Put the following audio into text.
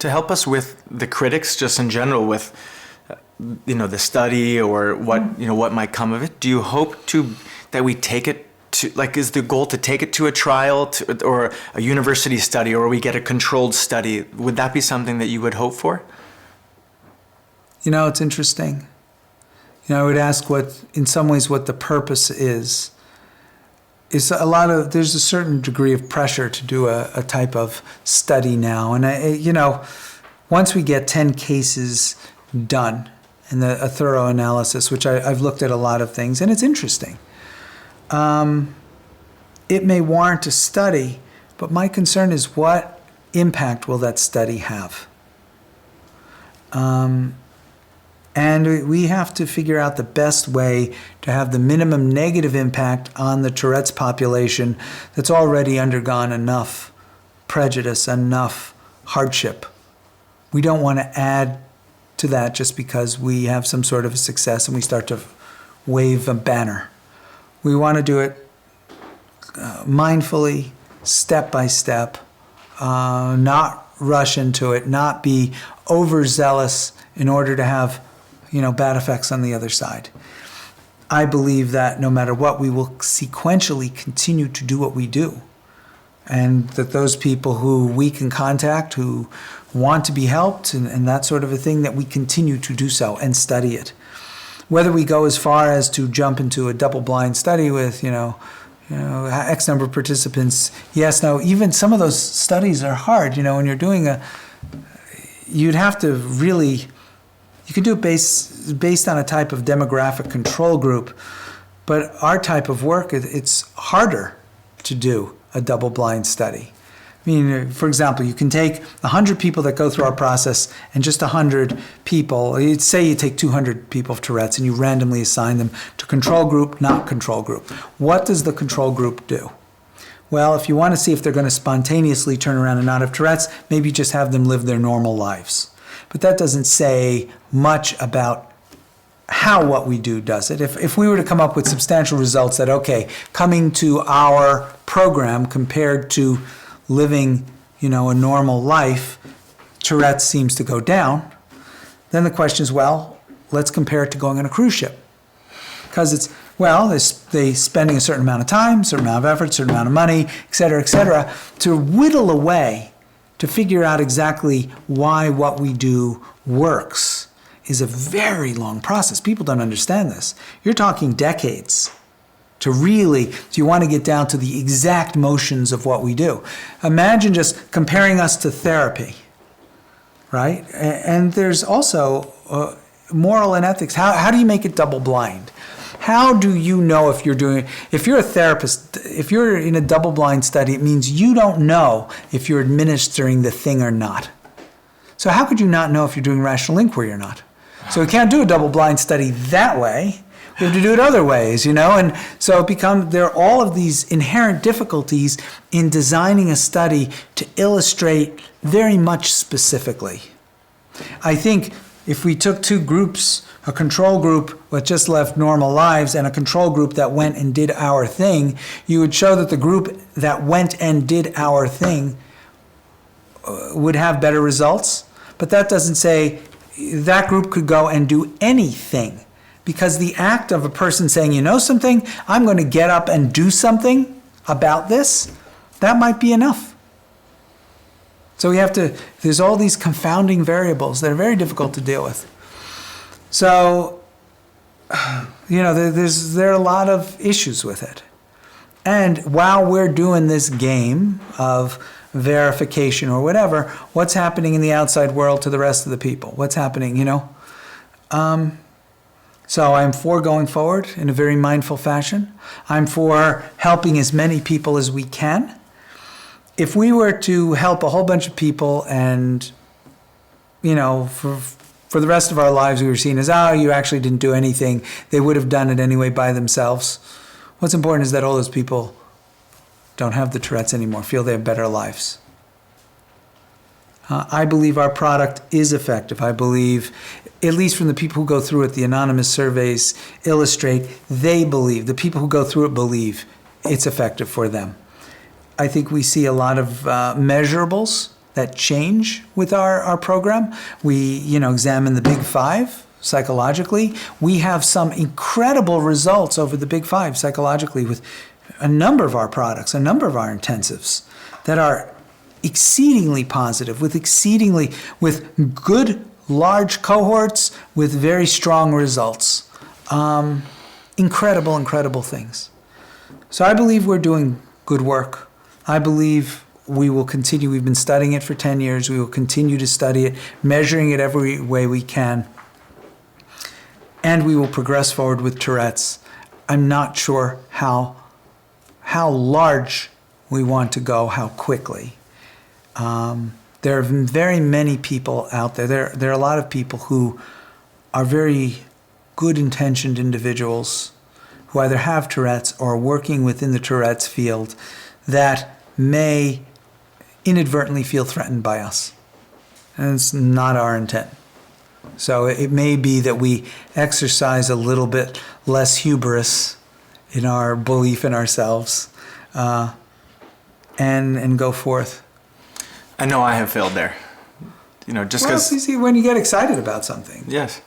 to help us with the critics, just in general, with the study or what might come of it? Do you hope that we take it to, like, is the goal to take it to a trial or a university study, or we get a controlled study? Would that be something that you would hope for? It's interesting. I would ask in some ways what the purpose is. There's a certain degree of pressure to do a type of study now. And, once we get 10 cases done and a thorough analysis, which I've looked at a lot of things, and it's interesting. It may warrant a study, but my concern is what impact will that study have? And we have to figure out the best way to have the minimum negative impact on the Tourette's population that's already undergone enough prejudice, enough hardship. We don't want to add to that just because we have some sort of a success and we start to wave a banner. We want to do it mindfully, step by step, not rush into it, not be overzealous in order to have bad effects on the other side. I believe that no matter what, we will sequentially continue to do what we do. And that those people who we can contact, who want to be helped and that sort of a thing, that we continue to do so and study it. Whether we go as far as to jump into a double-blind study with, X number of participants, yes, no, even some of those studies are hard. When you're doing you'd have to really, you can do it based on a type of demographic control group, but our type of work, it's harder to do a double-blind study. I mean, for example, you can take 100 people that go through our process and just 100 people, you'd say you take 200 people of Tourette's and you randomly assign them to control group, not control group. What does the control group do? Well, if you want to see if they're going to spontaneously turn around and not have Tourette's, maybe just have them live their normal lives. But that doesn't say much about how what we do does it. If we were to come up with substantial results that, okay, coming to our program compared to living, a normal life, Tourette's seems to go down, then the question is, well, let's compare it to going on a cruise ship. Because they spending a certain amount of time, certain amount of effort, certain amount of money, et cetera, to whittle away to figure out exactly why what we do works is a very long process. People don't understand this. You're talking decades to really, if you want to get down to the exact motions of what we do. Imagine just comparing us to therapy, right? And there's also moral and ethics. How do you make it double blind? How do you know if you're a therapist, if you're in a double blind study, it means you don't know if you're administering the thing or not. So how could you not know if you're doing rational inquiry or not? So we can't do a double-blind study that way. We have to do it other ways, And so there are all of these inherent difficulties in designing a study to illustrate very much specifically. I think if we took two groups, a control group that just left normal lives and a control group that went and did our thing, you would show that the group that went and did our thing would have better results. But that doesn't say that group could go and do anything, because the act of a person saying, something, I'm going to get up and do something about this, that might be enough. So there's all these confounding variables that are very difficult to deal with. So, there are a lot of issues with it. And while we're doing this game of verification or whatever, what's happening in the outside world to the rest of the people? What's happening, So I'm for going forward in a very mindful fashion. I'm for helping as many people as we can. If we were to help a whole bunch of people and, for the rest of our lives we were seen as, you actually didn't do anything, they would have done it anyway by themselves. What's important is that all those people don't have the Tourette's anymore, feel they have better lives. I believe our product is effective. I believe, at least from the people who go through it, the anonymous surveys illustrate, the people who go through it believe it's effective for them. I think we see a lot of measurables that change with our program. We, examine the big five psychologically. We have some incredible results over the big five psychologically with a number of our products, a number of our intensives that are exceedingly positive, with good large cohorts with very strong results. Incredible things. So I believe we're doing good work. I believe we will continue. We've been studying it for 10 years. We will continue to study it, measuring it every way we can. And we will progress forward with Tourette's. I'm not sure how large we want to go, how quickly. There are very many people out there. There are a lot of people who are very good-intentioned individuals who either have Tourette's or are working within the Tourette's field that may inadvertently feel threatened by us. And it's not our intent. So it may be that we exercise a little bit less hubris in our belief in ourselves and go forth. I know I have failed there. Just because. Well, you see, when you get excited about something. Yes.